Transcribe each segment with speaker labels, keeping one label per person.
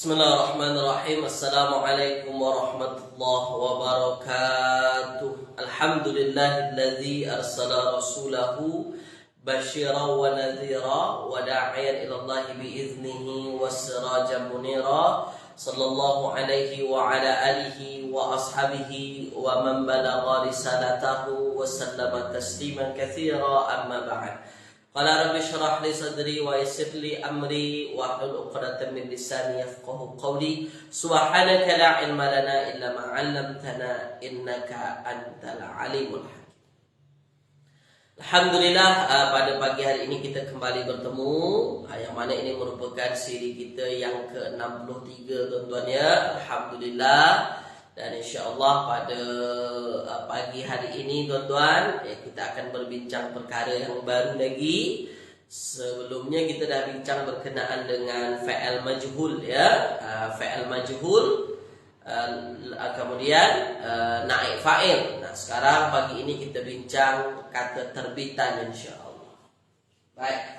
Speaker 1: Bismillahirrahmanirrahim. Assalamualaikum warahmatullahi wabarakatuh. Alhamdulillahilladzi arsala rasulahu basyiran wa nadhira wa da'iyan ila Allah biiznihi wassirajan munira. Sallallahu alaihi wa ala alihi wa ashabihi wa man balagha risalatahu wa sallama tasliman katsira, amma ba'd. Qala rabbi shrah li sadri wa yassir li amri wa hlul 'uqdatam min lisani yafqahu qawli. Subhanaka la ilma lana illa ma 'allamtana innaka antal alimul hakim. Alhamdulillah, pada pagi hari ini kita kembali bertemu, yang mana ini merupakan siri kita yang ke-63 tuan-tuan ya. Alhamdulillah. Dan insyaAllah pada pagi hari ini tuan-tuan, kita akan berbincang perkara yang baru lagi. Sebelumnya kita dah bincang berkenaan dengan fa'al majhul ya. Fa'al majhul, kemudian naib fa'il. Nah sekarang pagi ini kita bincang kata terbitan insyaAllah. Baik.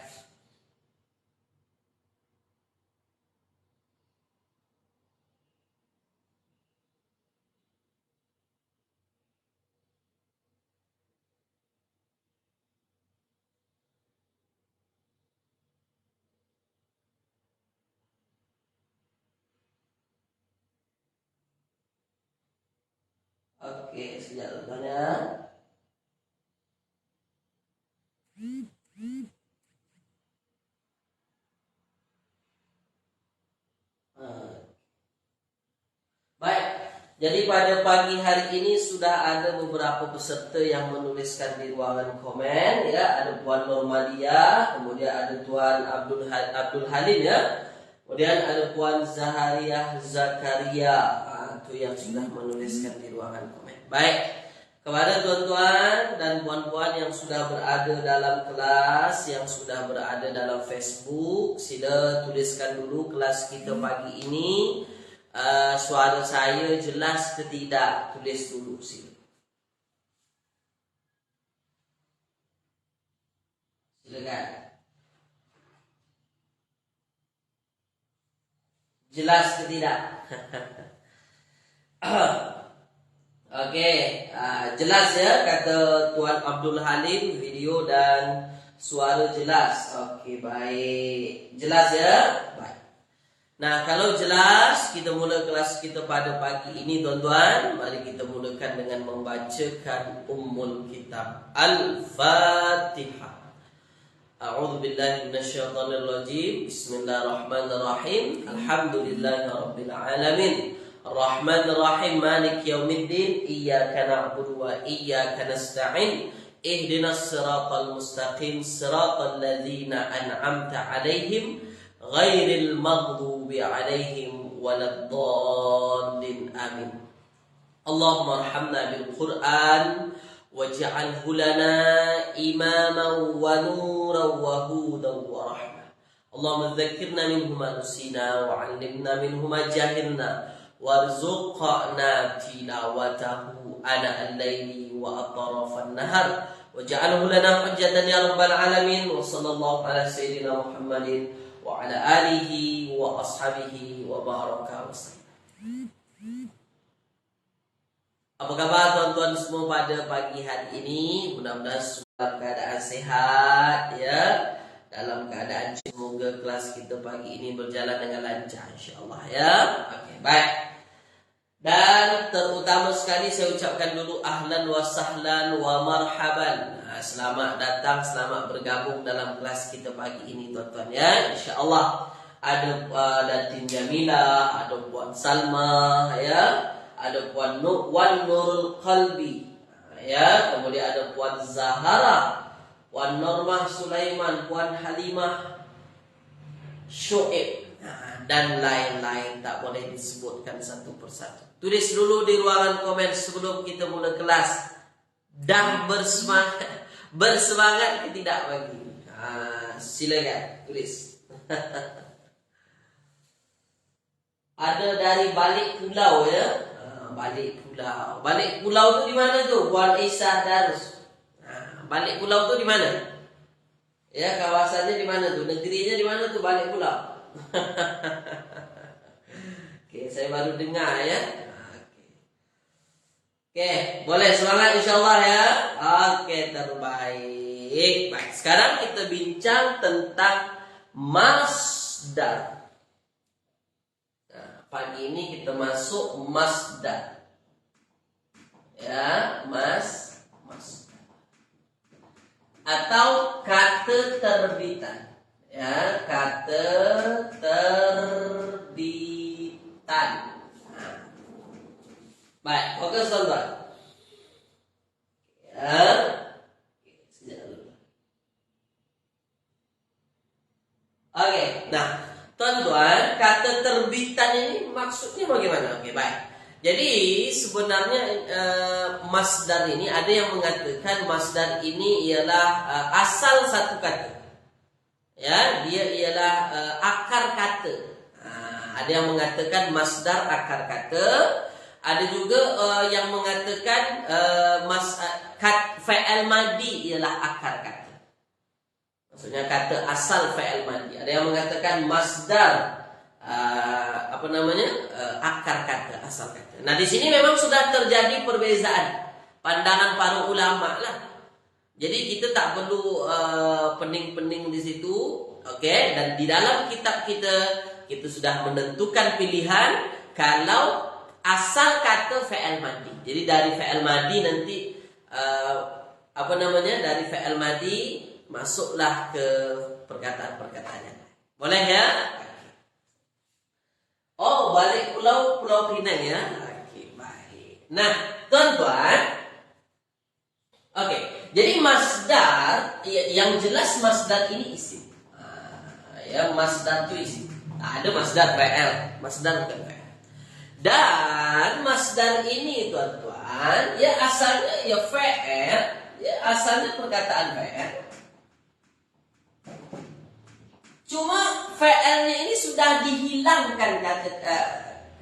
Speaker 1: Oke, sekejap tuan-tuan ya. Baik, jadi pada pagi hari ini sudah ada beberapa peserta yang menuliskan di ruangan komen ya. Ada Puan Normalia, kemudian ada Tuan Abdul Halim ya. Kemudian ada Puan Zahariah Zakaria, itu yang sudah menuliskan di ruangan komen. Baik, kepada tuan-tuan dan puan-puan yang sudah berada dalam kelas, yang sudah berada dalam Facebook, sila tuliskan dulu kelas kita pagi ini. Suara saya jelas ke tidak? Tulis dulu sila. Silakan. Jelas ke tidak? Oke, jelas ya kata Tuan Abdul Halim, video dan suara jelas. Oke, baik. Jelas ya? Baik. Nah, kalau jelas, kita mula kelas kita pada pagi ini tuan-tuan. Mari kita mulakan dengan membacakan Ummul Kitab Al-Fatihah. A'udzu billahi minasyaitonir rajim. Bismillahirrahmanirrahim. Alhamdulillahirabbil alamin. Ar-Rahmanir Rahim, Maliki Yaumiddin. Iyyaka na'budu wa iyyaka nasta'in. Ihdinas siratal mustaqim, siratal ladzina an'amta 'alaihim ghairil maghdubi 'alaihim waladdallin. Amin. Allahumma arhamna bil Qur'an waj'alhu lana imaman wa nuran wa hudan wa rahmah. Allahumma dzakkirna minhu ma nusina wa 'allimna minhu ma jahilna warzuqna tilawatahu ana al-laili wa atrafan nahar waj'alhu lana hujjatan ya rabbal alamin. Wa sallallahu ala sayyidina Muhammadin wa ala alihi wa ashabihi wa baraka wasallam. Apa kabar tuan-tuan semua pada pagi hari ini? Mudah-mudahan dalam keadaan sehat ya. Dalam keadaan semoga kelas kita pagi ini berjalan dengan lancar insyaAllah ya. Oke, baik. Dan terutama sekali saya ucapkan dulu ahlan wa sahlan wa marhaban. Selamat datang, selamat bergabung dalam kelas kita pagi ini tuan-tuan ya. InsyaAllah ada Datin Jamila, ada Puan Salma ya, ada Puan Wan Nurul Qalbi ya, kemudian ada Puan Zahara, Puan Normah Sulaiman, Puan Halimah Shoaib, dan lain-lain, tak boleh disebutkan satu persatu. Tulis dulu di ruangan komen sebelum kita mula kelas. Dah bersemangat ke tidak bagi? Silakan tulis. Ada dari balik pulau ya. Balik pulau. Balik pulau tu di mana tu? Puan Isa Darus. Balik pulau tu di mana? Ya, kawasannya di mana tu? Negerinya di mana tu balik pulau? saya baru dengar ya. Oke, boleh semangat insyaallah ya. Oke, terbaik. Baik, sekarang kita bincang tentang masdar. Nah, pagi ini kita masuk masdar. Ya, masdar. Atau kata terbitan. Ya, kata terbitan. Nah. Baik, fokus teman-teman. Ya. Oke, nah teman-teman, kata terbitan ini maksudnya bagaimana? Oke, baik. Jadi sebenarnya masdar ini ada yang mengatakan masdar ini ialah asal satu kata. Ya, dia ialah akar kata. Ada yang mengatakan masdar akar kata. Ada juga yang mengatakan fa'il madi ialah akar kata. Maksudnya kata asal fa'il madi. Ada yang mengatakan masdar akar kata, asal kata. Nah, di sini memang sudah terjadi perbezaan pandangan para ulama lah. Jadi kita tak perlu pening-pening di situ, oke? Dan di dalam kitab kita sudah menentukan pilihan kalau asal kata fa'il madi. Jadi dari fa'il madi nanti dari fa'il madi masuklah ke perkataan-perkataannya. Boleh ya? Oh, balik Pulau Pinang ya. Oke, baik. Nah, tuan-tuan, oke. Jadi masdar, yang jelas masdar ini isim. Ya, masdar itu isim. Ada masdar fa'il, masdar bukan fa'il. Dan masdar ini tuan-tuan, ya asalnya ya fa'il, ya asalnya perkataan fa'il. Cuma fa'ilnya ini sudah dihilangkan kata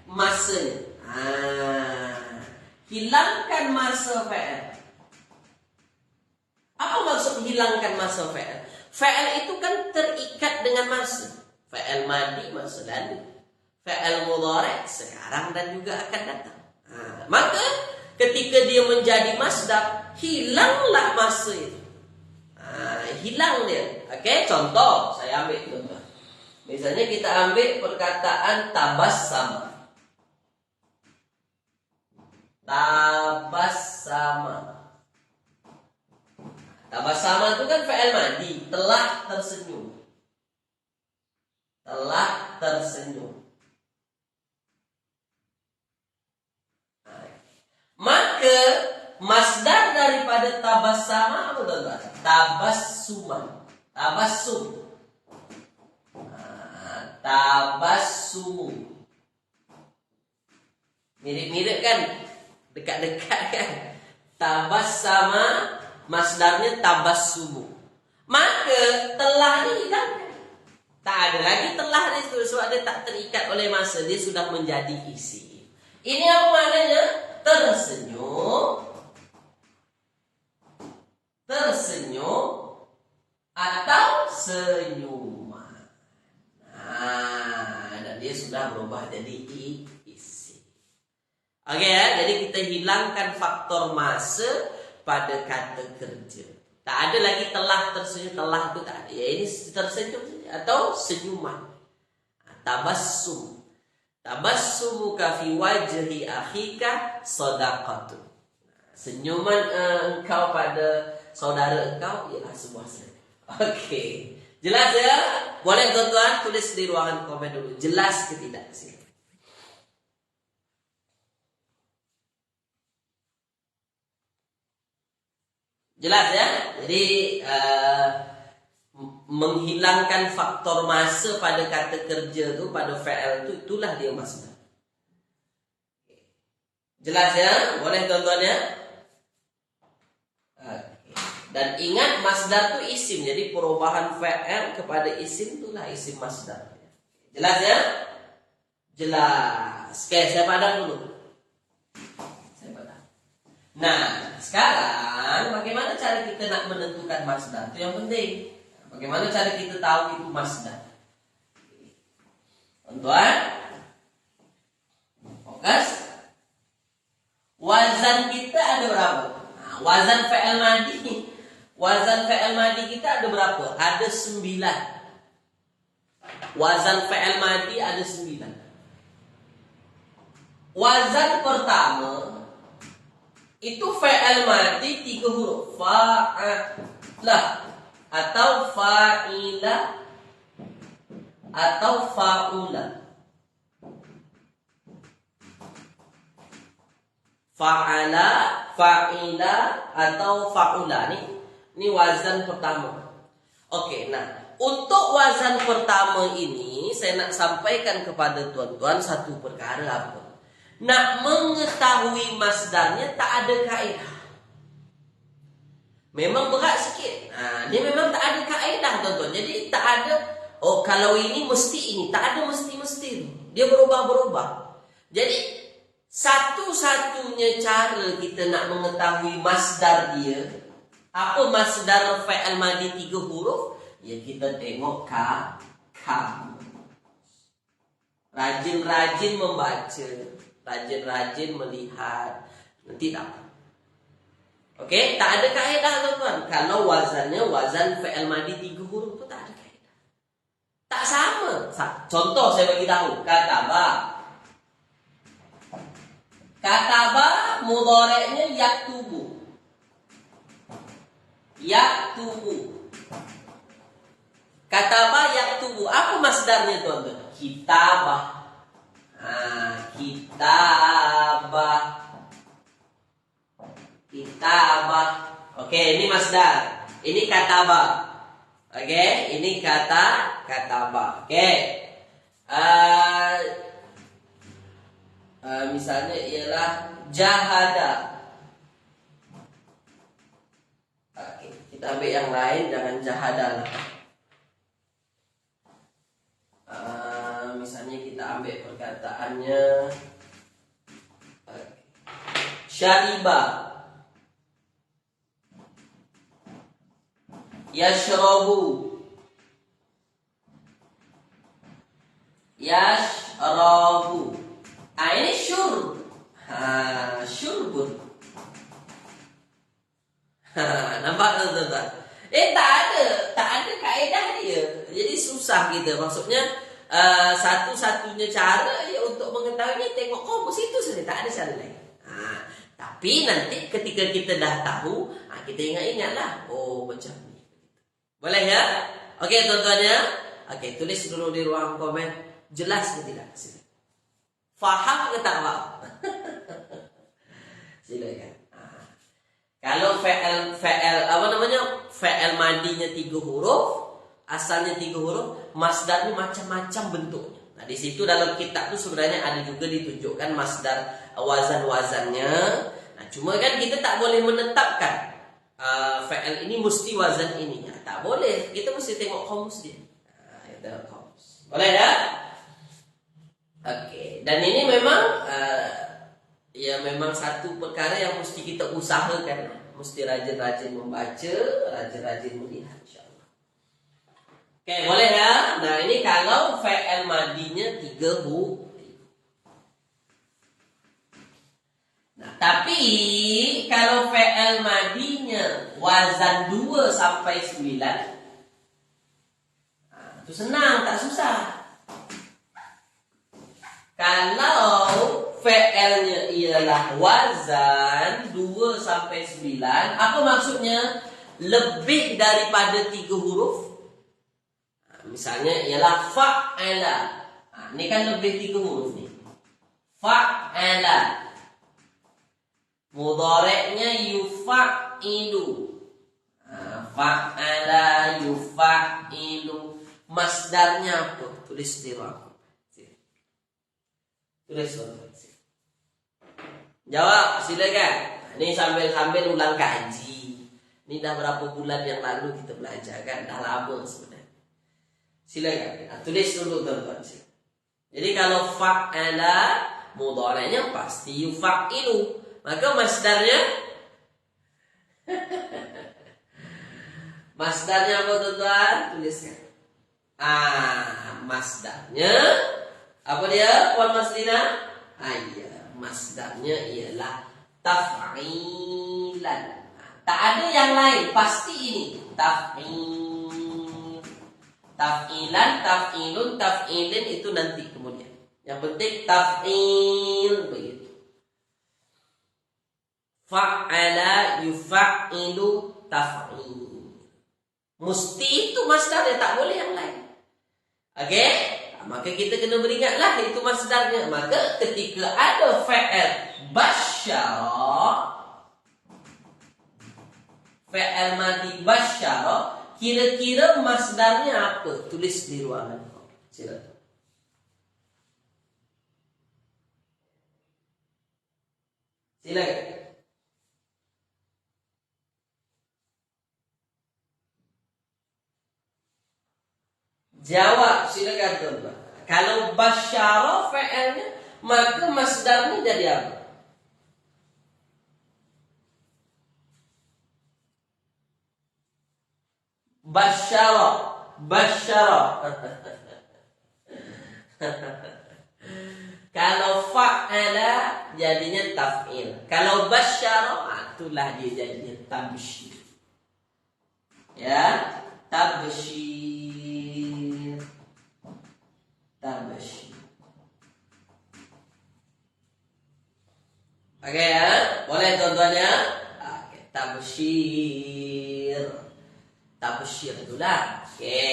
Speaker 1: masanya. Hilangkan masa fa'il. Apa maksud hilangkan masa fa'il? Fa'il itu kan terikat dengan masa. Fa'il madi masa lalu. Fa'il mudhari' sekarang dan juga akan datang. Maka ketika dia menjadi masdar, hilanglah masa itu. Hilang dia. Oke, contoh saya ambil contoh. Misalnya kita ambil perkataan tabassama. Tabassama. Tabassama itu kan fa'il madi, telah tersenyum. Telah tersenyum. Maka masdar daripada tabassama apa tuan-tuan? Tabassuman. Tabassum. Tabassum. Mirip-mirip kan? Dekat-dekat kan? Tabassama masdarnya tabassumu. Maka telah ini hilangkan. Tak ada lagi telah itu sebab dia tak terikat oleh masa, dia sudah menjadi isi. Ini apa maknanya? Tersenyum. Tersenyum atau senyuman. Dan dia sudah berubah jadi isi. Oke ya, jadi kita hilangkan faktor masa pada kata kerja. Tak ada lagi telah tersenyum, telah itu tak ada. Ya ini tersenyum atau senyuman. Tabassum. Tabassumuka fi wajhi akhika shadaqatu. Senyuman engkau pada saudara engkau ialah sebuah sedekah. Oke. Jelas ya? Boleh tuan-tuan tulis di ruangan komen dulu. Jelas ke tidak? Jelas ya? Jadi menghilangkan faktor masa pada kata kerja tu, pada fa'il tu, itulah dia masdar. Jelas ya? Boleh tuan-tuan ya? Dan ingat masdar tu isim. Jadi perubahan fa'il kepada isim itulah isim masdar. Jelas ya? Jelas. Oke, saya padam dulu. Nah, sekarang bagaimana cara kita nak menentukan masdar? Itu yang penting. Bagaimana cara kita tahu itu masdar? Tuan-tuan, Kas? Wazan kita ada berapa? Nah, wazan fi'il madi. Wazan fi'il madi kita ada berapa? Ada 9. Wazan fi'il madi ada 9. Wazan pertama itu fi'il madi 3 huruf. Fa'ala atau fa'ila atau fa'ula. Fa'ala, fa'ila atau fa'ula. Ini wazan pertama. Oke, nah untuk wazan pertama ini saya nak sampaikan kepada tuan-tuan satu perkara apa? Nak mengetahui masdarnya tak ada kaedah. Memang berat sikit. Nah, ini memang tak ada kaedah tuan-tuan. Jadi tak ada, oh kalau ini mesti ini. Tak ada mesti-mesti. Dia berubah-berubah. Jadi satu-satunya cara kita nak mengetahui masdar dia, apa masdar fi'il madi 3 huruf? Ya kita tengok kamus. Rajin-rajin membaca, rajin-rajin melihat, nanti dapat. Oke, tak ada kaedah tuan-tuan. Kalau wazannya wazan fi'il madi 3 huruf itu tak ada kaedah. Tak sama. Contoh saya bagi tahu, kataba. Kataba mudhari'nya yaktubu. Yaktubu. Kataba yaktubu. Apa masdarnya tuan-tuan? Kitabah. Kitabah. Kitabah. Oke, ini masdar. Ini kataba. Oke, ini kataba. Oke. Misalnya ialah jahada. Oke, kita ambil yang lain, jangan jahada lah. Misalnya kita ambil perkataannya syariba, yashrabu, yashrabu. Ini syurb. Syurbun. Nampak tuan-tuan? Tak ada kaedah dia. Jadi susah kita. Maksudnya satu-satunya cara ya untuk mengetahui tengok komus itu saja, tak ada cara lain. Tapi nanti ketika kita dah tahu, kita ingat-ingatlah. Oh macam ni. Boleh ya? Okey tuan-tuan ya. Okey, tulis dulu di ruang komen. Jelas ke tidak? Faham ke tak faham? Silakan. Kalau fi'il fi'il madinya 3 huruf, asalnya 3 huruf, masdarnya macam-macam bentuknya. Nah, di situ dalam kitab itu sebenarnya ada juga ditunjukkan masdar wazan-wazannya. Nah, cuma kan kita tak boleh menetapkan fi'il ini mesti wazan ini. Nah, tak boleh. Kita mesti tengok kamus dia. Ada kamus. Boleh ya? Oke, dan ini memang ya memang satu perkara yang mesti kita usahakan, mesti rajin-rajin membaca, rajin-rajin melihat insyaallah. Oke, boleh ya? Nah, ini kalau fi'il madinya 3 huruf. Nah, tapi kalau fi'il madinya wazan 2 sampai 9, itu senang, tak susah. Kalau fi'ilnya ialah wazan 2 sampai 9, apa maksudnya? Lebih daripada 3 huruf. Misalnya ialah fa'ala. Ini kan lebih 3 huruf nih. Fa'ala. Mudhari'nya yufa'ilu. Fa'ala yufa'ilu. Masdarnya apa? Tulis di ruang. Tulis tuan-tuan. Jawab, silakan. Ini sambil ulang kaji. Ini dah berapa bulan yang lalu kita belajar kan? Dah lama sebenarnya. Silakan. Tulis dulu tuan-tuan. Jadi kalau fa'ala mudhari'nya pasti yufa'ilu. Maka masdarnya masdarnya apa tuan-tuan? Tuliskan. Masdarnya apa dia? Puan Mas Lina? Iya. masdarnya ialah taf'ilan. Tak ada yang lain, pasti ini. Taf'il. Taf'ilan, taf'ilun, taf'ilin itu nanti kemudian. Yang penting taf'il begitu. Fa'ala yufa''ilu taf'il. Mesti itu masdarnya, tak boleh yang lain. Oke? Maka kita kena beringatlah itu masdarnya. Maka ketika ada fa'il basyara, fa'il madi basyara, kira-kira masdarnya apa? Tulis di ruangan. Silakan. Silakan. Jawab, silakan tuan-tuan. Kalau basyara fa'ilnya, maka masdarnya jadi apa? Basyara, basyara. Kalau fa'ala jadinya taf'il. Kalau basyara, itulah dia jadinya tabsyir. Ya, tabsyir. Tabsyir. Oke ya, boleh tuan-tuan ya. Oke, tabsyir. Tabsyir itulah. Oke.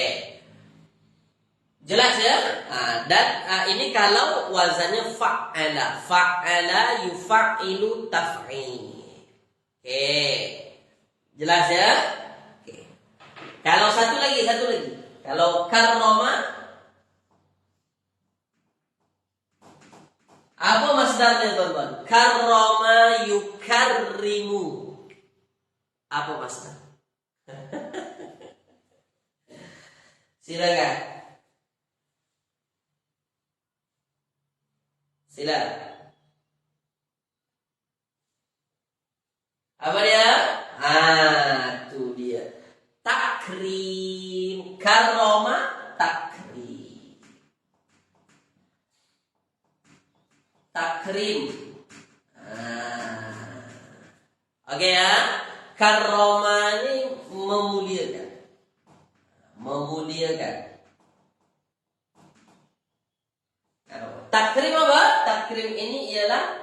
Speaker 1: Jelas ya? Dan ini kalau wazannya fa'ala. Fa'ala yufa'ilu taf'il. Oke. Jelas ya? Oke. Kalau satu lagi. Kalau karroma, apa masdarnya tuan-tuan? Karroma yukarrimu. Apa masdar? Silakan. Apa dia? Itu dia. Takrim. Karroma takrim. Takrim. Oke ya. Karroma ini memuliakan. Memuliakan. Takrim apa? Takrim ini ialah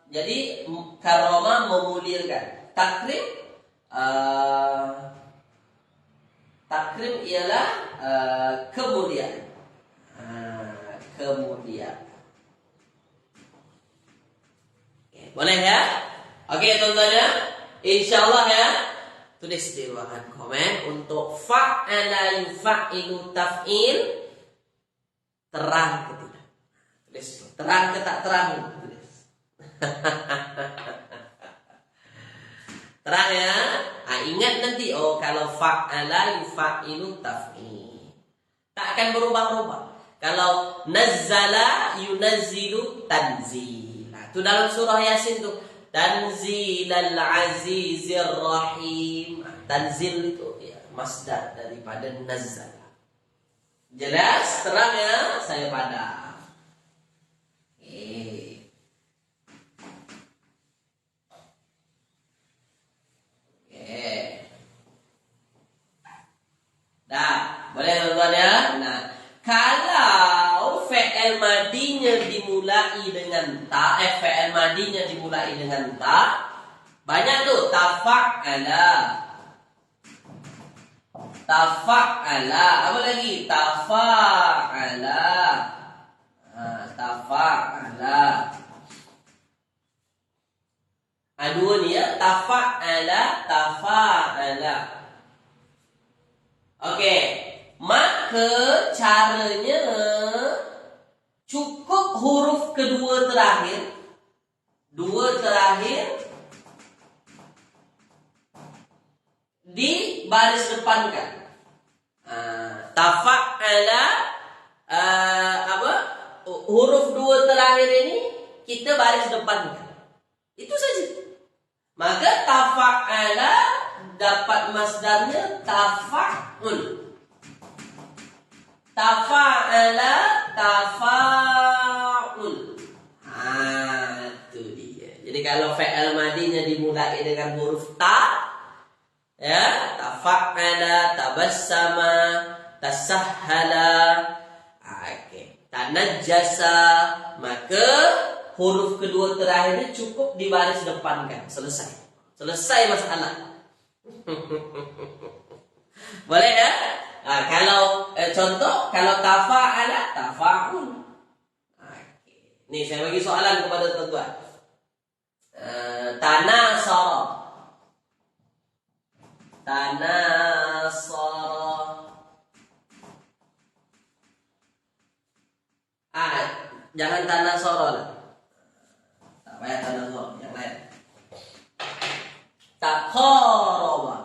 Speaker 1: jadi karoma memuliakan. Takrim takrim ialah kemuliaan. Kemuliaan. Boleh ya? Oke tuan-tuan ya. Insyaallah ya. Tulis di ruangan komen untuk fa'ala yufa'ilu taf'il. Terang ke tidak? Tulis. Terang ke tak terang? Tulis. Terang ya? Ingat nanti. Kalau fa'ala yufa'ilu taf'il. Tak akan berubah-ubah. Kalau nazzala yunazzilu tanzil. Itu dalam surah Yasin tuh. Tanzilal azizir rahim. Tanzil itu ya, masdar daripada nazzala. Jelas, terang ya, saya padam. Dah, boleh tuan-tuan ya. Nah, kalau fi'il madinya dimulai dengan ta, fi'il madinya dimulai dengan ta, banyak tuh tafa'ala. Tafa'ala. Apa lagi? Tafa'ala. Tafa'ala. Dua ni ya. Tafa'ala. Tafa'ala. Okey. Maka caranya cukup huruf kedua terakhir. Dua terakhir di baris depankan. Tafa'ala, huruf dua terakhir ini kita baris depankan. Itu saja. Maka tafa'ala dapat masdarnya tafa'ul. Tafa'ala tafa'ul. kalau fi'il madinya dimulai dengan huruf ta, ya, tafa'ala, tabassama, tasahhala, oke, tanajjasa, maka huruf kedua terakhirnya cukup di baris depankan. Selesai masalah. Boleh ya? Nah, kalau contoh, kalau tafa'ala, tafa'ul. Oke. Nih saya bagi soalan kepada tuan-tuan. Tanasara. Jangan tanasara lah. Tak payah tanasara, yang lain. Taqaraba.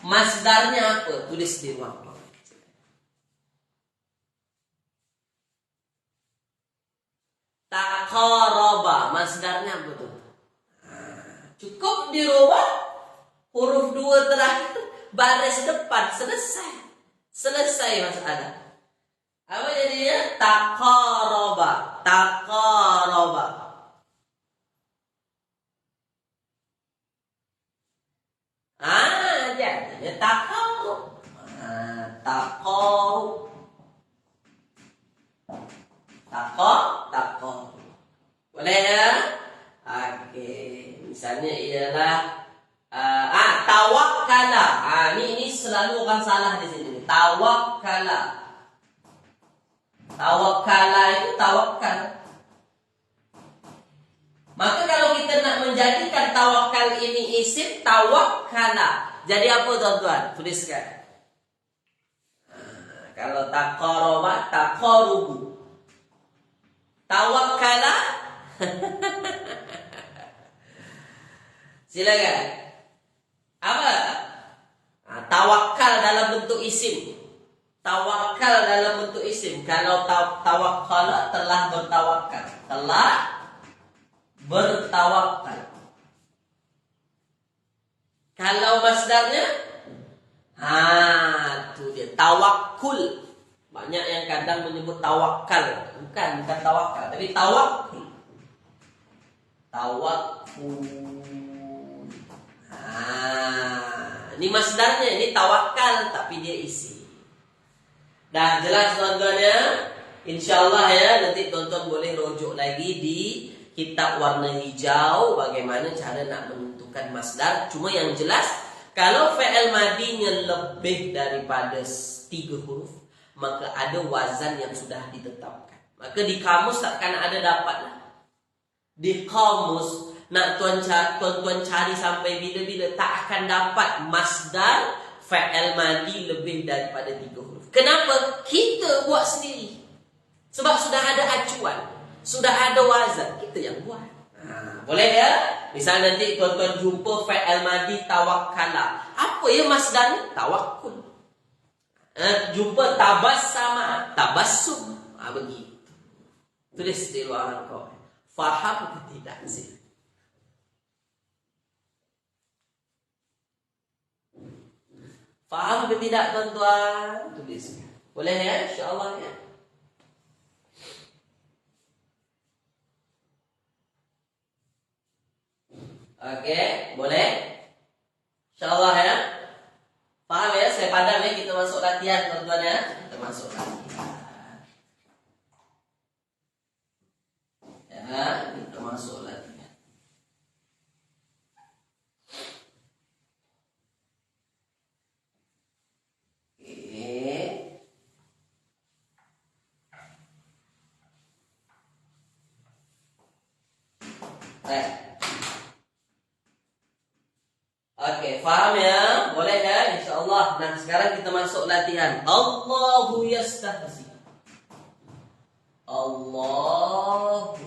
Speaker 1: Masdarnya apa? Tulis di ruang. Taqaraba, masdarnya apa tuh? Cukup dirubah huruf dua terakhir, baris depan, selesai masalah. Apa jadinya? Taqaraba. Jadinya taqarub. Taqarub. Boleh ya? Oke. Misalnya ialah tawakkala. Ini selalu orang salah di sini. Tawakkala itu tawakal. Maka kalau kita nak menjadikan tawakal ini isim, tawakkala. Jadi apa tuan-tuan? Tuliskan. Kalau taqaraba, taqarubu. Tawakkala. Silakan. Apa? Tawakal dalam bentuk isim. Tawakal dalam bentuk isim. Kalau tawakkala, telah bertawakal. Kalau masdarnya, itu dia, tawakkul. Banyak yang kadang menyebut tawakal. Bukan tawakal, tapi tawakkul. Ini masdarnya, ini tawakal, tapi dia isi. Dah jelas tuan-tuan ya? InsyaAllah ya, nanti tuan-tuan boleh rujuk lagi di kitab warna hijau bagaimana cara nak menentukan masdar. Cuma yang jelas, kalau fi'il madinya lebih daripada 3 huruf, maka ada wazan yang sudah ditetapkan. Maka di kamus takkan ada dapatlah. Di kamus nak tuan-tuan cari sampai bila-bila tak akan dapat masdar fi'il madi lebih daripada 3 huruf. Kenapa? Kita buat sendiri. Sebab sudah ada acuan, sudah ada wazan, kita yang buat. Boleh ya? Misal nanti tuan-tuan jumpa fi'il madi tawakkala. Apa ya masdarnya? Tawakkul. Jumpa tabassama, tabassum. Begitu. Tulis di luar kau. Faham ke tidak sih? Faham ke tidak tuan-tuan? Tulis. Boleh ya? InsyaAllah ya. Oke, boleh? InsyaAllah ya. Paham ya? Saya padam ya. Kita masuk latihan tuan-tuan ya. Kita masuk latihan. Ya, kita masuk latihan. Oke, paham ya? Boleh ya? InsyaAllah. Nah, sekarang kita masuk latihan. Allahu yastahzi. Allahu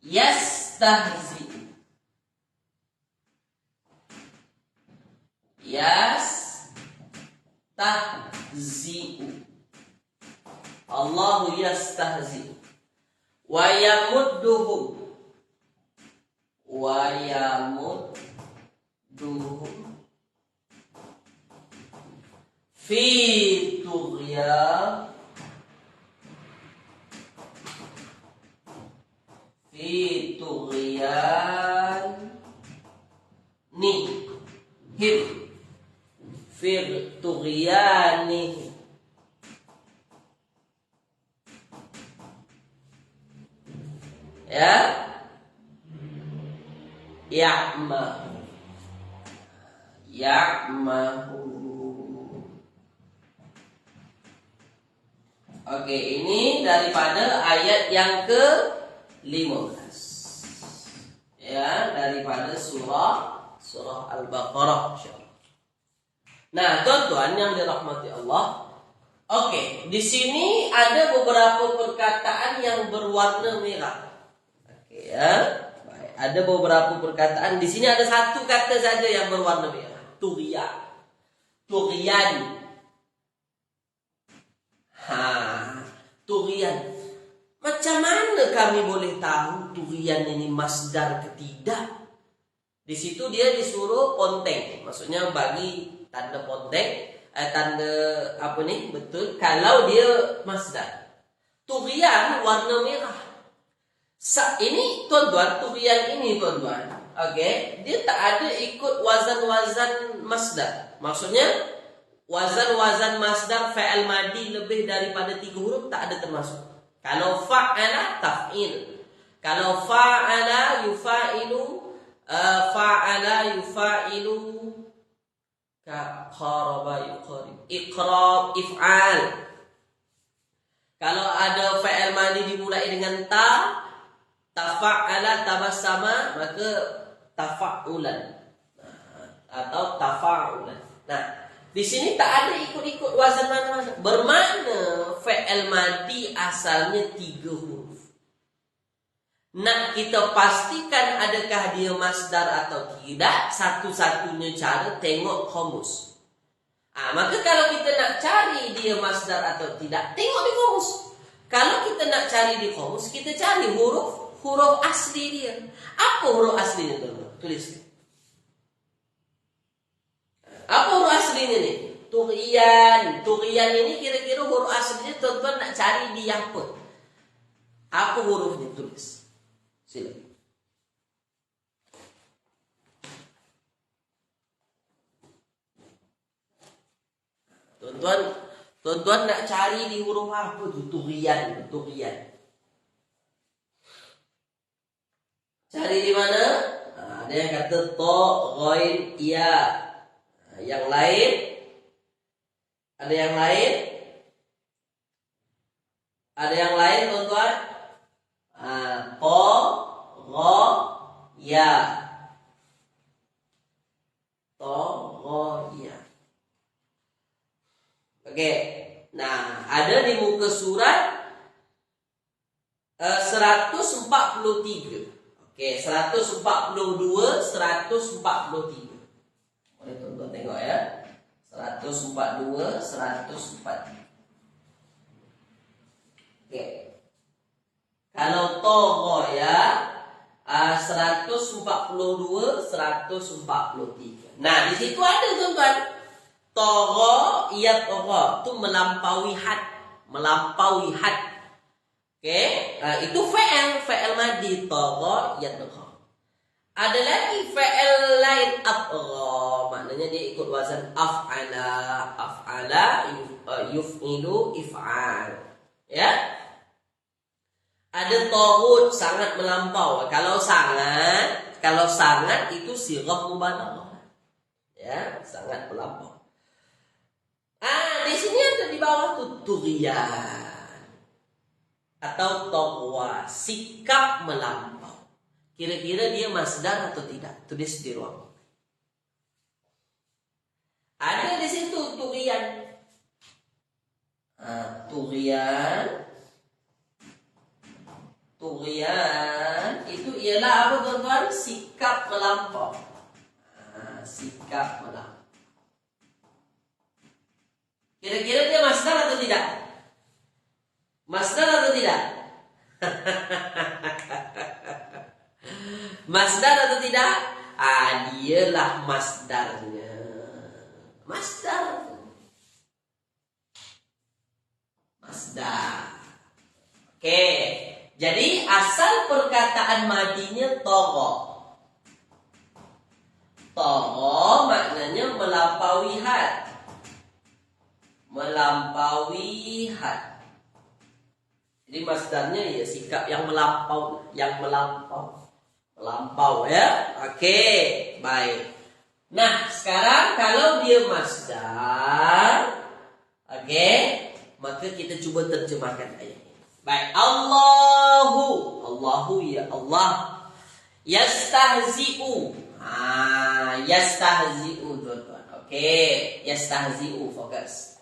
Speaker 1: yastahzi. Yastahzi. Allahu yastahzi. Wa yamudduhum. Wa yamudduhum fi tughyan him, fir tughyani. Ya, ya'mahu, ya'mahu. Oke, ini daripada ayat yang ke-15. Ya, daripada surah Al-Baqarah, insyaallah. Nah, tuan-tuan yang dirahmati Allah. Oke, di sini ada beberapa perkataan yang berwarna merah. Oke, ya. Baik, ada beberapa perkataan. Di sini ada satu kata saja yang berwarna merah. Tughyan. Tughyan. Tughyan. Macam mana kami boleh tahu tughyan ini masdar ketidak? Di situ dia disuruh ponteng. Maksudnya bagi tanda ponteng, tanda apa nih? Betul. Kalau dia masdar. Tughyan warna merah. Ini tuan-tuan, tughyan ini tuan-tuan. Oke, dia tak ada ikut wazan-wazan masdar. Maksudnya wazan-wazan masdar fa'al madi lebih daripada 3 huruf tak ada termasuk. Kalau fa'ala taf'il. Kalau fa'ala yufa'ilu, fa'ala yufa'ilu, ka qaraba yuqarib. Iqrab if'al. Kalau ada fa'al madi dimulai dengan ta, tafa'ala tabassama, maka tafa'ulan. Atau tafa'ulan. Nah, di sini tak ada ikut-ikut wazan mana-mana. Bermakna fi'il madi asalnya 3 huruf. Nak kita pastikan adakah dia masdar atau tidak, satu-satunya cara tengok kamus. Maka kalau kita nak cari dia masdar atau tidak, tengok di kamus. Kalau kita nak cari di kamus, kita cari huruf asli dia. Apa huruf aslinya tuan-tuan? Tulis. Apa huruf aslinya nih? Tughyan. Tughyan ini kira-kira huruf aslinya tuan-tuan nak cari di apa? Apa hurufnya? Tulis. Sila. Tuan-tuan nak cari di huruf apa tu? Tughyan. Cari di mana? Ada yang kata to, ghain, iya. Yang lain? Ada yang lain? Ada yang lain tuan-tuan? To, gho, ya. To, gho, ya. Oke. Nah, ada di muka surat 143. Oke, 142, 143. Boleh tuan-tuan tengok ya. 142, 143. Oke. Kalau togo ya, 142, 143. Nah, di situ ada tuan-tuan. Togo, iya togo, itu melampaui had. Oke, itu fi'il madi togo, iya togo. Ada lagi fi'il lain atgha, maknanya dia ikut wazan af'ala, yuf'ilu, if'al. Ya. Ada taghut, sangat melampau. Kalau sangat itu sighah mubalaghah. Ya, sangat melampau. Di sini ada di bawah tuh tughyan atau taqwa, sikap melampau. Kira-kira dia masdar atau tidak? Tulis di ruang. Ada di situ tughyan. Tughyan itu ialah apa tuan-tuan? Sikap melampau. Sikap melampau. Kira-kira dia masdar atau tidak? Masdar atau tidak? Masdar atau tidak? Dialah masdarnya. Masdar. Oke. Jadi asal perkataan madinya togo. Ta maknanya melampaui had. Melampaui had. Jadi masdarnya ya sikap yang melampau, melampau ya. Oke, baik. Nah, sekarang kalau dia masdar, oke, maka kita cuba terjemahkan ayat ini. Baik, Allahu ya Allah. Yastahzi'u. Yastahzi'u tuan-tuan. Oke, yastahzi'u, fokus.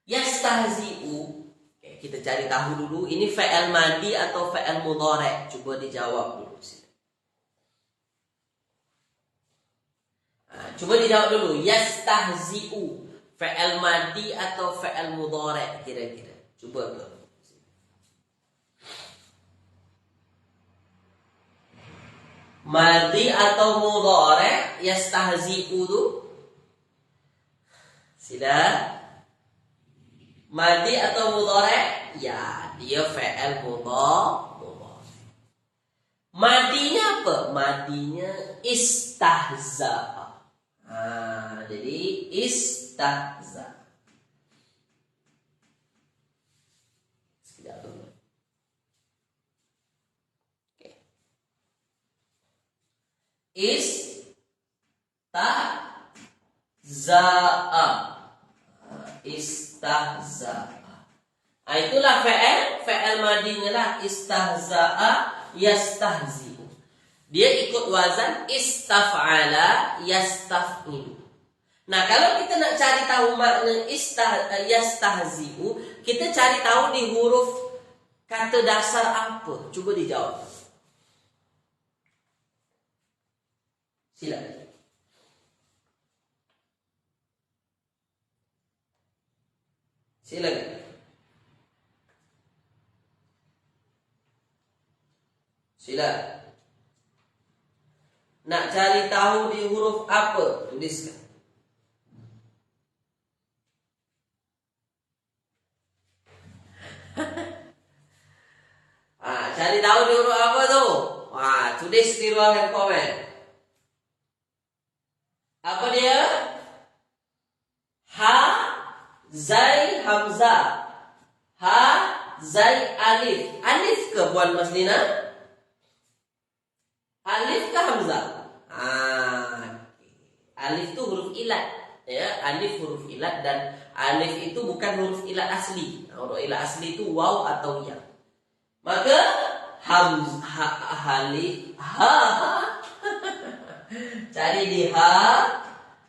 Speaker 1: Yastahzi'u. Oke, kita cari tahu dulu ini fi'il madi atau fi'il mudhari'. Coba dijawab dulu sini. Coba dijawab dulu. Yastahzi'u fi'il madi atau fi'il mudhari' kira-kira. Coba tuan. Madi atau mudhari' yastahzi'u tu? Sila. Madi atau mudhari'? Ya, dia fi'il mudhari'. Madinya apa? Madinya istahza'a. Jadi istahza'a. Sekejap dulu. Oke. Istahza'a. Istahza'a. Itulah fi'il madinya lah. Istahza'a yastahzi'u. Dia ikut wazan istaf'ala yastaf'ilu. Nah, kalau kita nak cari tahu makna yastahzi'u, kita cari tahu di huruf kata dasar apa? Cuba dijawab. Silakan. Silakan. Silakan. Nak cari tahu di huruf apa? Tuliskan. Cari tahu di huruf apa tu? Tulis di ruangan komen. Apa dia? Ha, zai, hamzah. Ha, zai, alif. Alif ke Puan Maslina? Alif ke hamzah? Alif itu huruf ilat, ya. Alif huruf ilat dan alif itu bukan huruf ilat asli. Huruf ilat asli itu waw atau ya. Maka cari di ha,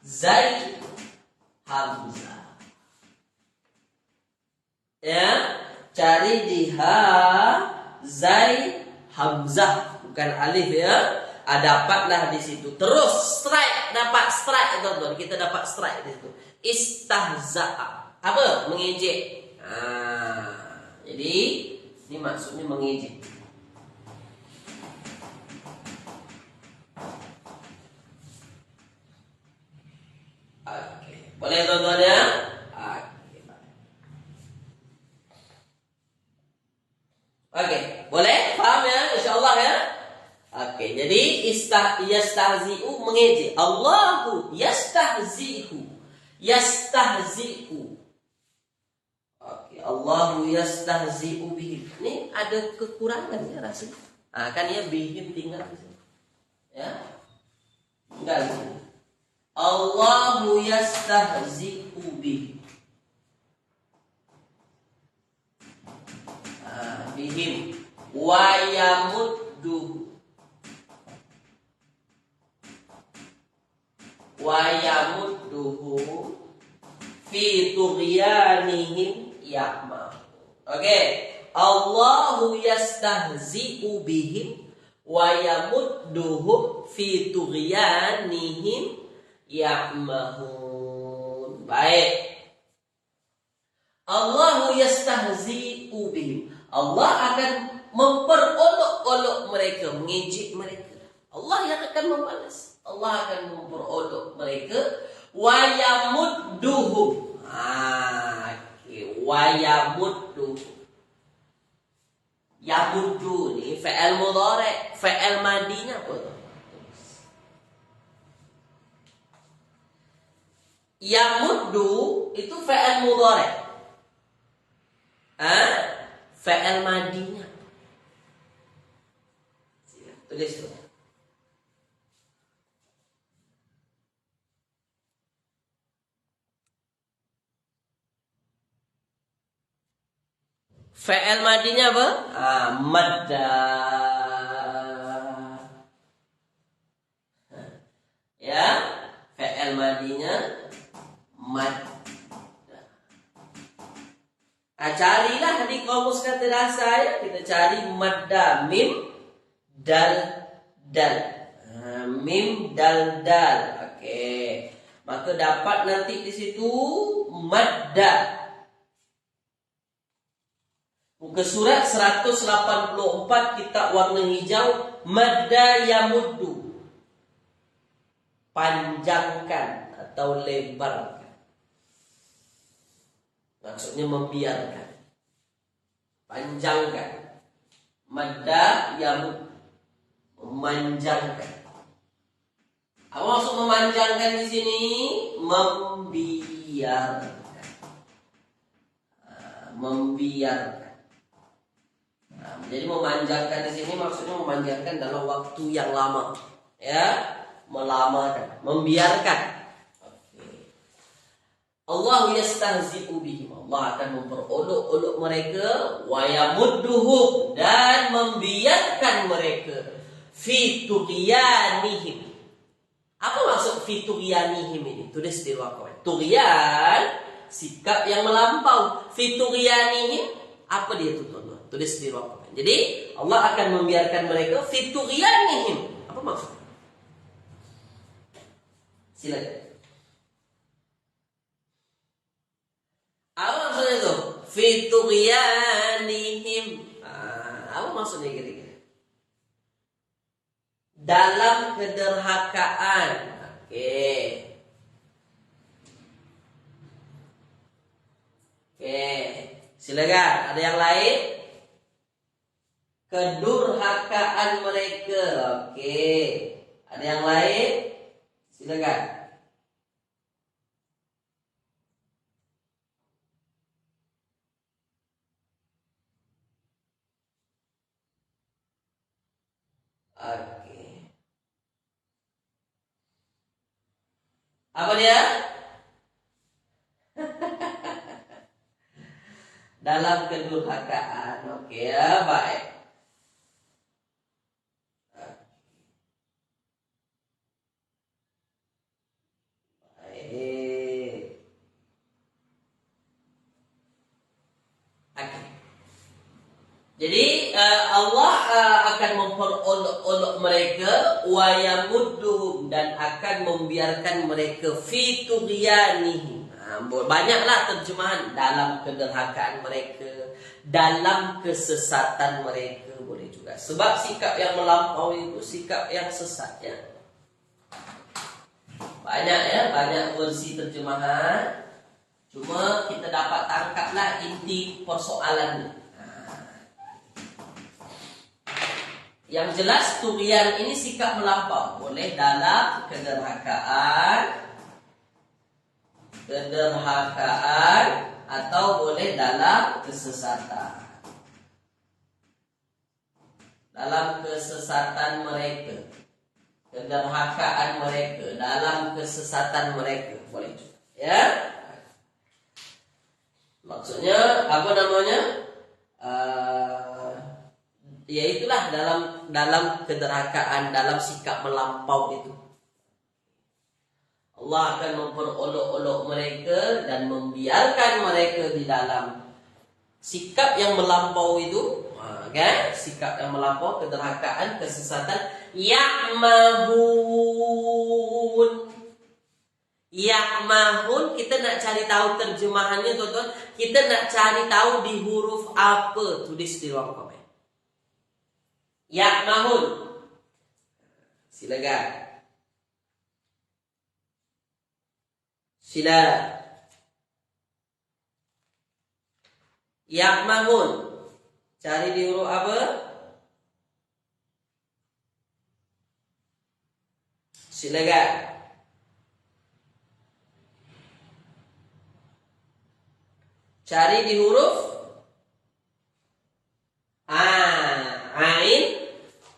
Speaker 1: zai, hamzah. Ya, cari di ha, zai, hamzah, bukan alif ya. Dapatlah di situ. Terus strike, dapat strike teman-teman. Kita dapat strike di situ. Istahza'a. Apa? Mengejek. Jadi ini maksudnya mengejek. Oke. Boleh teman-teman ya? Oke. Boleh? Faham ya? InsyaAllah ya? Oke, jadi yastahzi'u mengejek. Allahu yastahzi'u. Yastahzi'u. Oke, Allahu yastahzi'u bihim. Ini ada kekurangan ya rasanya. Kan ya bihim tinggal di sini. Ya. Enggak di sini. Allahu yastahzi'u bihim. Bihim wa yamuddu wa yamudduhum fi tughyanihim ya'mahun. Oke, Allahu yastahzi'u bihim wa yamudduhum fi tughyanihim ya'mahun. Baik. Allahu yastahzi'u bihim. Allah akan memperolok-olok mereka, mengejek mereka. Allah yang akan membalas. Allah akan memperolok mereka. Wa yamudduhum. Wa yamudduhum. Yamuddu ni fi'il mudhari', fi'il madinya apa tu? Yamuddu itu fi'il mudhari. Fi'il madinya. Tulis tuh. Fi'il madinya apa? Madda. Ya, fi'il madinya madda. Carilah di kamus kata dasar ya. Kita cari madda mim dal dal. Mim dal dal. Oke. Maka dapat nanti di situ madda. Muka surat 184 kita warna hijau, madda yamuddu. Panjangkan atau lebarkan. Maksudnya membiarkan. Panjangkan. Madda yamuddu. Memanjangkan. Apa maksud memanjangkan di sini? Membiarkan. Membiarkan. Jadi memanjangkan di sini maksudnya memanjangkan dalam waktu yang lama, ya, melamakan, membiarkan. Oke. Allah yastahzi'u bihim. Allah akan memperolok-olok mereka, wa yamudduhum, dan membiarkan mereka fi tughyanihim. Apa maksud fi tughyanihim ini? Tulis di ruang komen. Tughyan, sikap yang melampau. Fi tughyanihim, apa dia itu, tuan-tuan? Tulis di ruang komen. Jadi Allah akan membiarkan mereka fi tughyanihim. Apa maksudnya? Silakan. Apa maksudnya itu? Fi tughyanihim. Apa maksudnya kira-kira? Dalam kederhakaan. Oke. Silakan. Ada yang lain? Kedurhakaan mereka. Oke. Ada yang lain? Silakan. Oke. Apa dia? Dalam kedurhakaan. Oke, ya, baik. Jadi Allah akan memperolok-olok mereka, wa yamudduhum, dan akan membiarkan mereka fi tughyanihim. Banyaklah terjemahan, dalam kederhakaan mereka, dalam kesesatan mereka, boleh juga. Sebab sikap yang melampaui itu sikap yang sesat, ya. Banyak, ya, banyak versi terjemahan. Cuma kita dapat tangkaplah inti persoalan. Yang jelas tughyan ini sikap melampau, boleh dalam kederhakaan, atau boleh dalam kesesatan. Dalam kesesatan mereka, kederhakaan mereka, dalam kesesatan mereka, boleh juga, ya. Maksudnya apa namanya? Yaitulah dalam kederhakaan, dalam sikap melampau itu. Allah akan memperolok-olok mereka dan membiarkan mereka di dalam sikap yang melampau itu, kan? Sikap yang melampau, kederhakaan, kesesatan. Ya'mahun. Ya'mahun, kita nak cari tahu terjemahannya, tuan-tuan. Kita nak cari tahu di huruf apa, tulis di ruang komen. Ya'mahun. Silakan. Sila. Ya'mahun. Cari di huruf apa? Silakan. Cari di huruf ain,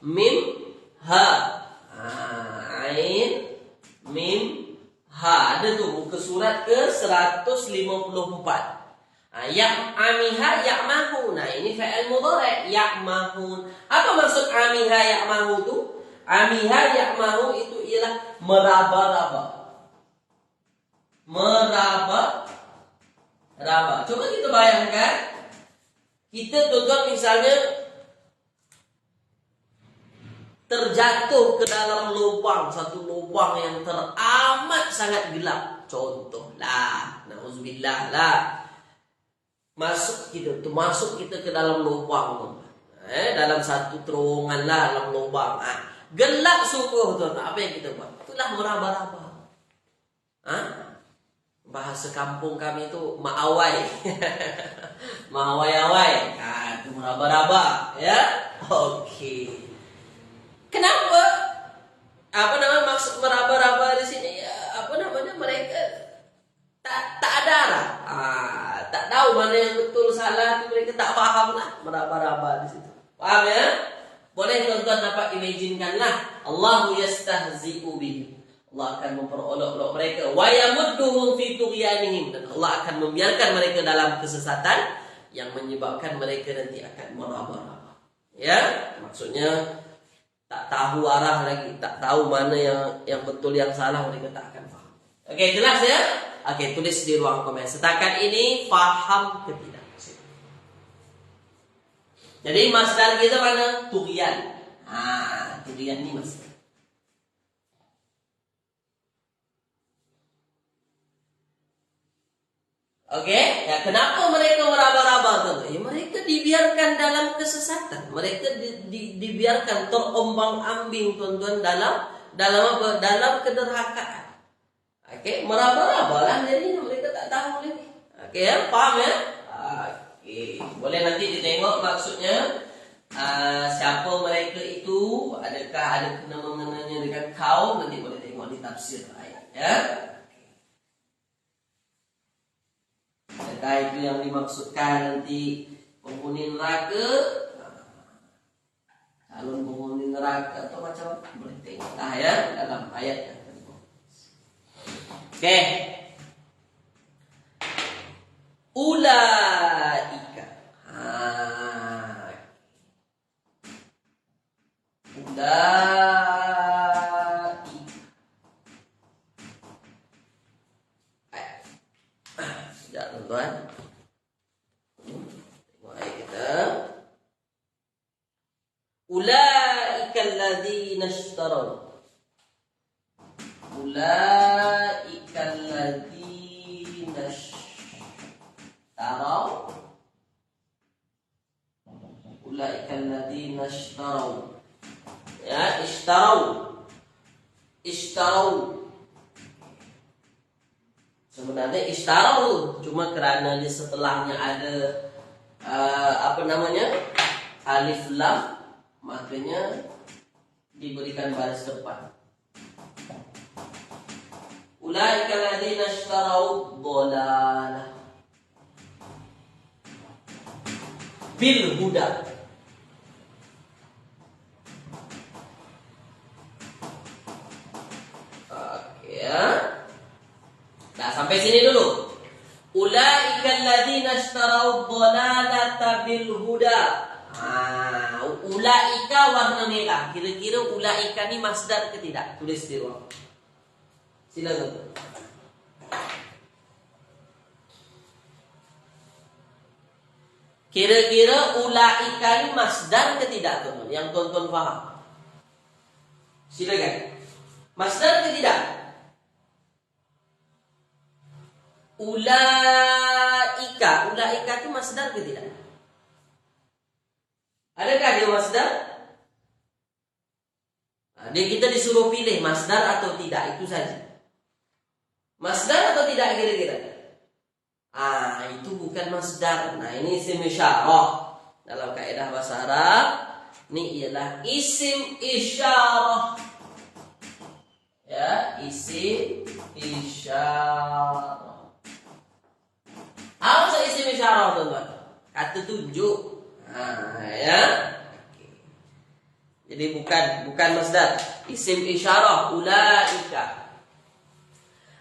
Speaker 1: mim, ha. Ain, mim, ha. Ada tuh muka surat ke 154. Ya'amiha ya'mahun. Nah, ini fa'il mudhari' ya'mahun. Apa maksud amiha ya'mahu itu? Amiha ya'mahu itu ialah meraba-raba. Meraba-raba. Coba kita bayangkan, kita tuan-tuan misalnya terjatuh ke dalam lubang, satu lubang yang teramat sangat gelap. Contohlah, na'udzubillah lah. Masuk kita ke dalam lubang, dalam satu terowongan lah, dalam lubang. Gelap sungguh tuan. Apa yang kita buat? Itulah meraba-raba. Bahasa kampung kami itu maawai. Maawai-awai. Itu meraba-raba, ya. Okey. Kenapa? Maksud meraba-raba di sini? Mereka tak ada arah. Tak tahu mana yang betul salah, itu mereka tak faham lah, meraba-raba di situ. Paham ya? Boleh tuan-tuan dapat imajinekan lah. Allahu yastahzi'u bihim. Allah akan memperolok-olok mereka. Wa yamudduhum fi tughyanihim. Dan Allah akan membiarkan mereka dalam kesesatan yang menyebabkan mereka nanti akan meraba-raba. Ya? Maksudnya tak tahu arah lagi, tak tahu mana yang betul yang salah, mereka tak akan faham. Okey, jelas ya? Okey, tulis di ruang komen. Setakat ini faham ke tidak? Jadi masdar kita mana? Tughyan. Tughyan ni masdar. Okey, ya kenapa mereka meraba-raba tu? Mereka dibiarkan dalam kesesatan. Mereka dibiarkan terombang-ambing tuan-tuan dalam apa? Dalam kederhakaan. Okey, meraba-raba lah jadi mereka tak tahu lagi. Okey, ya? Faham ya? Okey, boleh nanti ditengok maksudnya siapa mereka itu, adakah ada kena-mengenanya dengan kaum, nanti boleh tengok di tafsir ayat, ya. Adakah itu yang dimaksudkan nanti penghuni neraka, calon penghuni neraka atau macam apa, boleh tengok lah ya dalam ayat. Oke. Ulaika. Ulaika. Sekejap tuan-tuan. Tengok ayat kita. Ulaika alladzina ishtaraw. Ulaika alladzina ishtaraw. Ulaika alladzina ishtaraw. Ya, ishtaraw. Sebenarnya ishtaraw cuma kerana di setelahnya ada alif lam, makanya diberikan baris depan. Ulaika alladzina ishtaraw dhalalah bil huda. Oke ya. Nah, sampai sini dulu. Ulaika alladzina ishtaraw dhalalata bil huda. Ulaika warna merah. Kira-kira ulaika ni masdar ke tidak? Tulis di ruang. Silakan. Kira-kira ulaika ni masdar ke tidak, teman? Yang tuan-tuan faham. Silakan. Masdar ke tidak? Ulaika itu masdar ke tidak? Adakah dia masdar? Kita disuruh pilih masdar atau tidak, itu saja. Masdar atau tidak kira-kira? Itu bukan masdar. Nah, ini isim isyarah. Dalam kaidah bahasa Arab, ini ialah isim isyarah. Ya, isim isyarah. Apa maksud isim isyarah? teman-teman. Kata tunjuk. Ya. Jadi bukan masdar. Isim isyarah ulaika.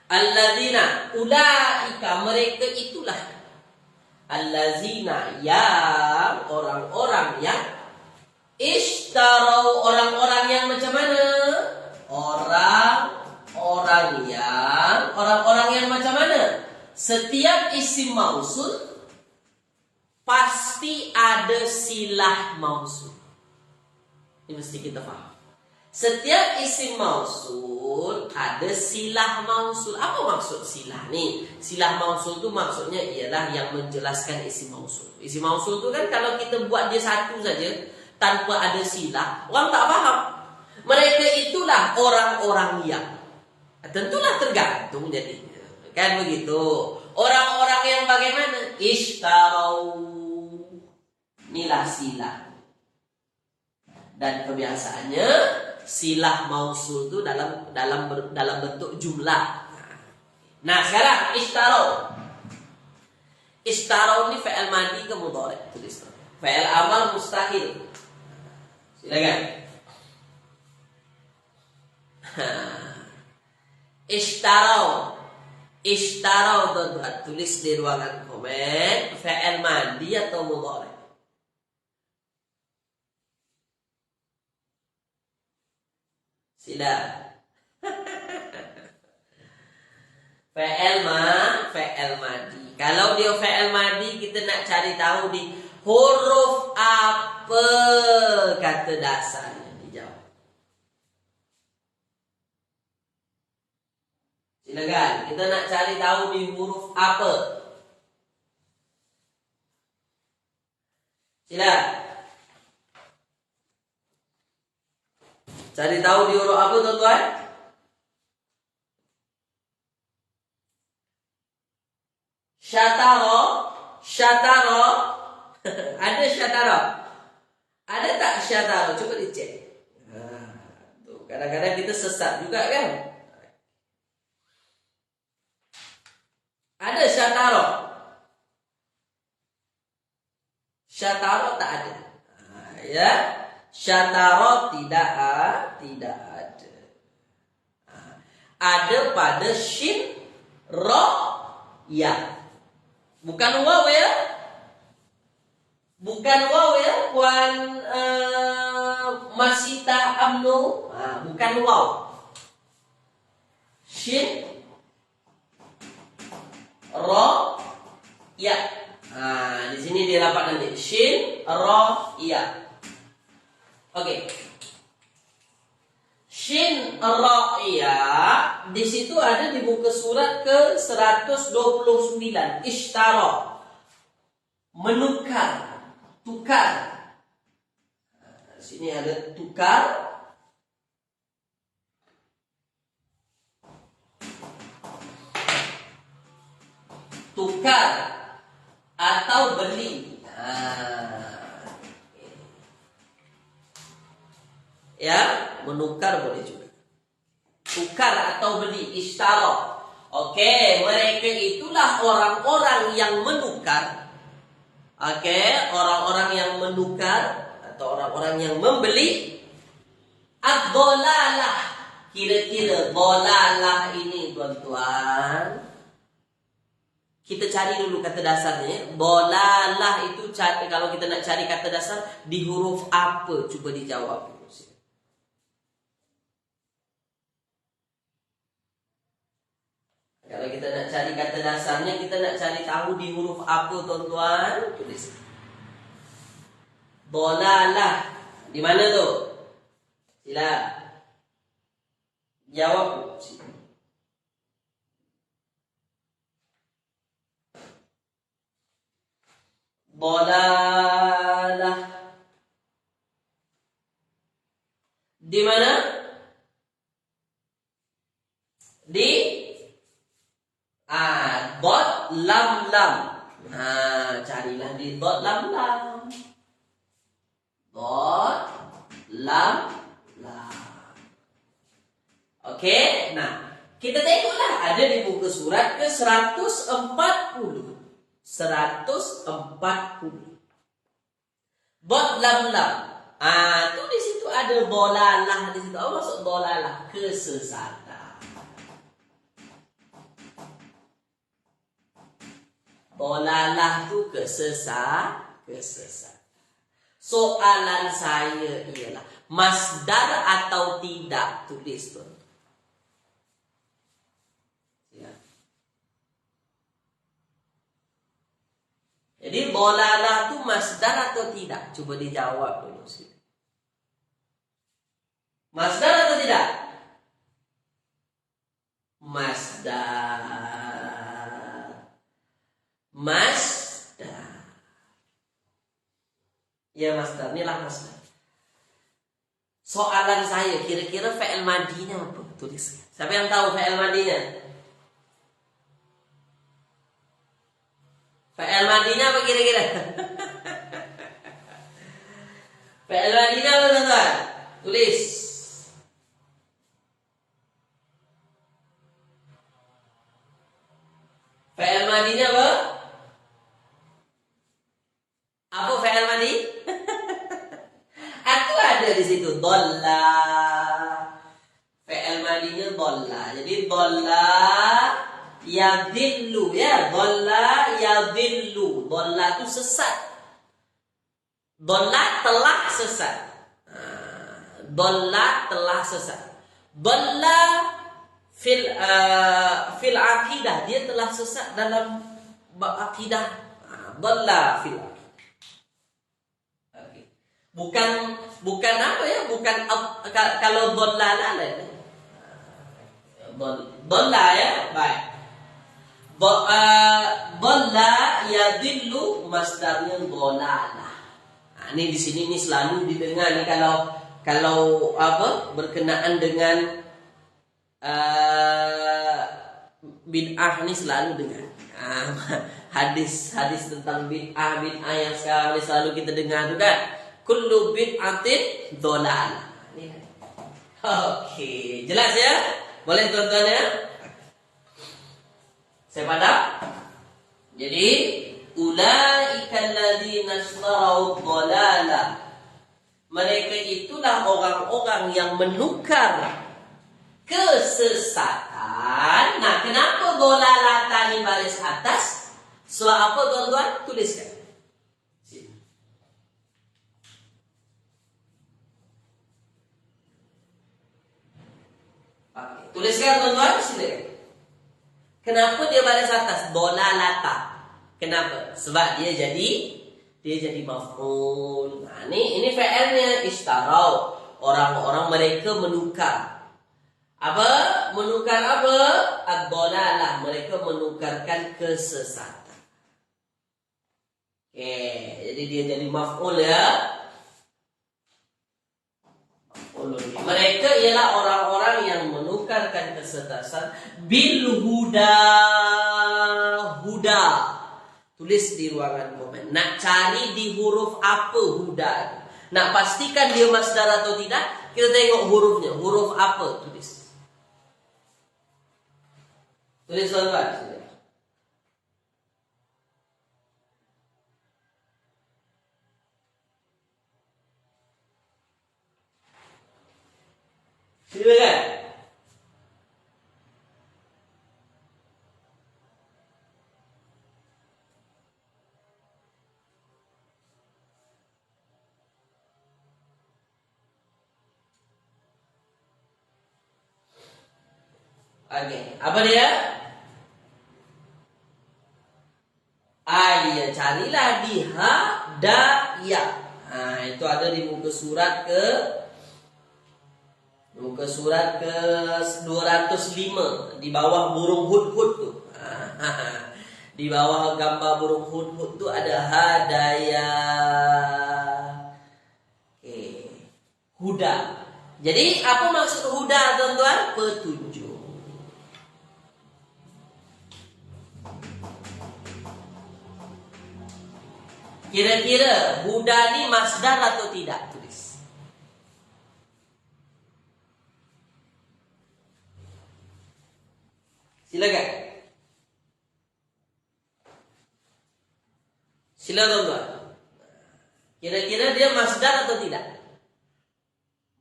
Speaker 1: Alladzina ulaika, mereka itulah. Alladzina, yang orang-orang yang ishtarau, orang-orang yang macam mana? Orang-orang yang macam mana? Setiap isim mausul pasti ada silah mausul. Ini mesti kita faham. Setiap isim mausul ada silah mausul. Apa maksud silah nih? Silah mausul itu maksudnya ialah yang menjelaskan isim mausul. Isim mausul itu kan kalau kita buat dia satu saja tanpa ada silah, orang tak faham. Mereka itulah orang-orang yang. Tentulah tergantung jadinya. Kan begitu. Orang-orang yang bagaimana? Ishtarau. Inilah silah. Dan kebiasaannya silah mausul itu dalam bentuk jumlah. Nah, sekarang ishtarau. Ishtarau ini fi'il madi ke mudhari, tulis. Fi'il amal mustahil. Silakan. Ishtarau. Ishtarau teman-teman, tulis di ruangan komen fi'il madi atau mudhari. Sila. Fi'il madi. Kalau dia fi'il madi, kita nak cari tahu di huruf apa kata dasarnya, dijawab. Silakan, kita nak cari tahu di huruf apa. Silakan. Cari tahu di huruf apa, tuan-tuan? Syataro. Ada syataro? Ada tak syataro? Coba dicek. Kadang-kadang kita sesat juga kan? Ada syataro? Syataro tak ada. Ya. Syataro tidak ada. Ada pada shin, ro, ya. Bukan waw ya. Bukan waw ya. Puan Masita Amnu. Bukan waw. Shin, ro, ya. Di sini dia dapat nanti. Shin, ro, ya. Oke. Shin Ra'ya di situ ada di buku surat ke 129. Ishtara. Menukar, tukar. Di sini ada tukar. Tukar atau beli. Ya, menukar boleh juga. Tukar atau beli, ishtara. Oke, mereka itulah orang-orang yang menukar. Oke, orang-orang yang menukar atau orang-orang yang membeli. Ad-dhalalah. Kira-kira dhalalah ini, tuan-tuan, kita cari dulu kata dasarnya. Dhalalah itu kalau kita nak cari kata dasar di huruf apa? Cuba dijawab. Kalau kita nak cari kata dasarnya, kita nak cari tahu di huruf apa, tuan-tuan? Tulis. Dhalalah. Di mana tu? Sila. Jawab. Dhalalah. Di mana? Di dot lam. Carilah di dot lam. Dot lam. Oke, nah kita tengoklah ada di buku surat ke 140. 140. Bot lam. Tu di situ ada dolalah di situ. Apa maksud dolalah? Kesesatan. Dolalah tu kesesatan. Soalan saya ialah masdar atau tidak, tulis tu. Ya. Jadi dolalah tu masdar atau tidak? Coba dijawab dulu sih. Masdar atau tidak? Masdar. Ya masdar, inilah masdar. Soalan saya, kira-kira fi'il madinya apa? Tulis. Siapa yang tahu fi'il madinya? Fi'il madinya apa kira-kira? Fi'il madinya apa teman-teman? Tulis. Fi'il madinya apa? Apa fi'il madi? Aku ada di situ. Dhalla. Fi'il madinya dhalla. Jadi dhalla yadhillu, ya. Dhalla yadhillu. Dhalla itu sesat. Dhalla telah sesat. Dhalla telah sesat. Dhalla fil aqidah, dia telah sesat dalam bab akidah. Dhalla fil aqidah. Bukan apa ya? Bukan kalau dhalla lah. Dhalla ya, baik. Dhalla yadhillu masdarnya dhalalah. Ini di sini ini selalu didengar nih kalau apa berkenaan dengan bid'ah ini selalu dengar. Hadis tentang bid'ah yang sekarang ini selalu kita dengar tu kan. Kullu bid'atin dhalalah. Oke, jelas ya? Boleh tuan-tuan ya? Saya padam. Jadi ulaikal ladzina istarau dhalalah. Mereka itulah orang-orang yang menukar kesesatan. Nah, kenapa dhalalah tadi baris atas? Soal apa tuan-tuan? Tuliskan. Tuliskan tuan-tuan, silakan. Kenapa dia baris atas? Dhalalata. Kenapa? Sebab dia jadi maf'ul. Nah, ini fi'ilnya istarau. Orang-orang mereka menukar. Apa? Menukar apa? Ad-dhalalah. Mereka menukarkan kesesatan. Oke, jadi dia jadi maf'ul ya. Mereka ialah orang-orang yang menukarkan kesesatan bil huda. Tulis di ruangan komen. Nak cari di huruf apa huda? Nak pastikan dia masdar atau tidak? Kita tengok hurufnya. Huruf apa? Tulis. Tulis tuan-tuan. Silakan. Oke, apa dia? Ya, carilah di hadaya. Nah, itu ada di muka surat ke 205 di bawah burung hudhud tu. Di bawah gambar burung hudhud tu ada hadaya. Huda. Jadi apa maksud huda tuan-tuan? Petunjuk. Kira-kira huda ni masdar atau tidak? Tulis. Silakan. Sila tuan-tuan. Kira-kira dia masdar atau tidak?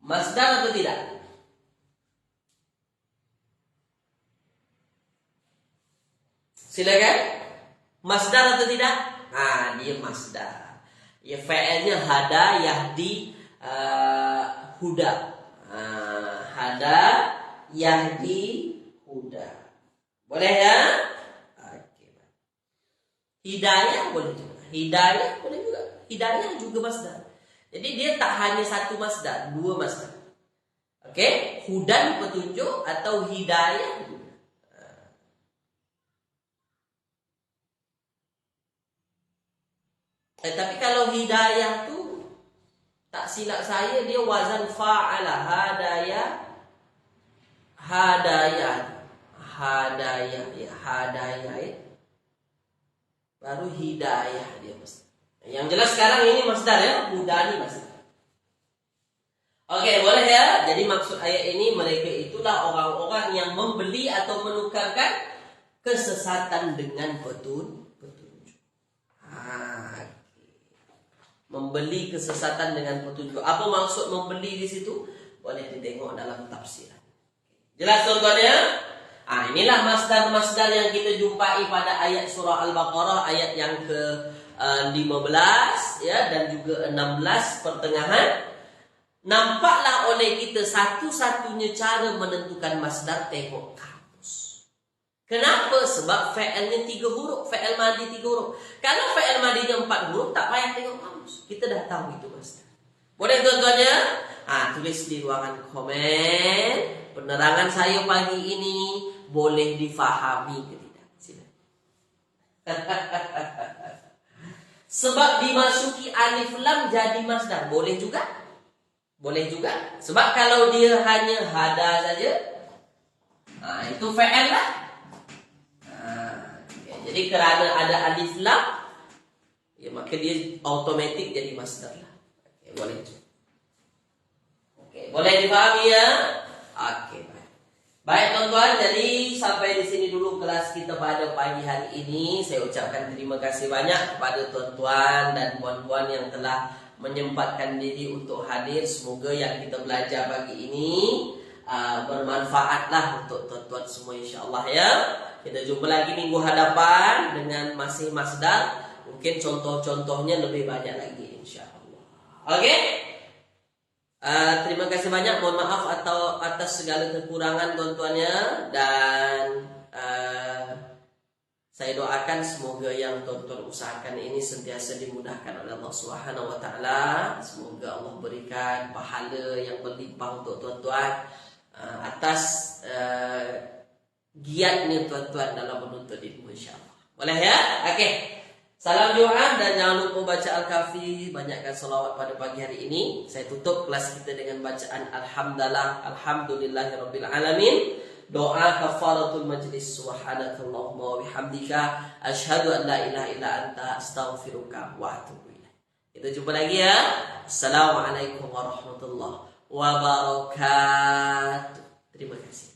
Speaker 1: Masdar atau tidak? Silakan. Masdar atau tidak? Dia masdar. Ya, fa'ilnya hada, yahdi, huda. Hada, yahdi, huda. Boleh ya? Oke. Hidayah boleh juga. Hidayah boleh juga. Hidayah juga masdar. Jadi dia tak hanya satu masdar, dua masdar. Oke, hudan petunjuk atau hidayah juga. Tapi kalau hidayah tu tak silap saya dia wazan fa'ala, hadaya, baru hidayah dia masdar. Yang jelas sekarang ini masdar ya, hudani masdar. Oke, boleh ya. Jadi maksud ayat ini mereka itulah orang-orang yang membeli atau menukarkan kesesatan dengan petunjuk. Membeli kesesatan dengan petunjuk. Apa maksud membeli di situ? Boleh ditengok dalam tafsiran. Jelas tuan-tuan ya? Inilah masdar-masdar yang kita jumpai pada ayat surah Al-Baqarah ayat yang ke-15 ya dan juga 16 pertengahan. Nampaklah oleh kita satu-satunya cara menentukan masdar tengok kamus. Kenapa? Sebab fa'ilnya 3 huruf, fa'il madi 3 huruf. Kalau fa'il madinya 4 huruf tak payah tengok kamus. Kita dah tahu itu masdar. Boleh tuan-tuan ya? Tulis di ruangan komen penerangan saya pagi ini boleh difahami ke tidak? Sila. Sebab dimasuki alif lam jadi masdar. Boleh juga? Boleh juga. Sebab kalau dia hanya hada saja, itu fa'il lah. Jadi kerana ada alif lam, ya maka dia automatik jadi masdar lah. Boleh juga. Boleh dipahami ya? Baik tuan-tuan, jadi sampai di sini dulu kelas kita pada pagi hari ini. Saya ucapkan terima kasih banyak kepada tuan-tuan dan puan-puan yang telah menyempatkan diri untuk hadir. Semoga yang kita belajar pagi ini bermanfaatlah untuk tuan-tuan semua insya-Allah ya. Kita jumpa lagi minggu hadapan dengan masih masdar. Mungkin contoh-contohnya lebih banyak lagi insya-Allah. Oke? Terima kasih banyak. Mohon maaf atas segala kekurangan tuan-tuannya dan saya doakan semoga yang tuan-tuan usahakan ini sentiasa dimudahkan oleh Allah Subhanahu wa taala. Semoga Allah berikan pahala yang berlimpah untuk tuan-tuan atas giatnya tuan-tuan dalam menuntut ilmu insya-Allah. Boleh ya? Okey. Salam Jumat dan jangan lupa baca Al-Kahfi, banyakkan selawat pada pagi hari ini. Saya tutup kelas kita dengan bacaan Alhamdulillahirabbil alamin. Doa kafaratul majlis. Subhanakallahumma wa bihamdika asyhadu an la ilaha illa anta astaghfiruka wa atubu ilaik. Kita jumpa lagi ya. Assalamualaikum warahmatullahi wabarakatuh. Terima kasih.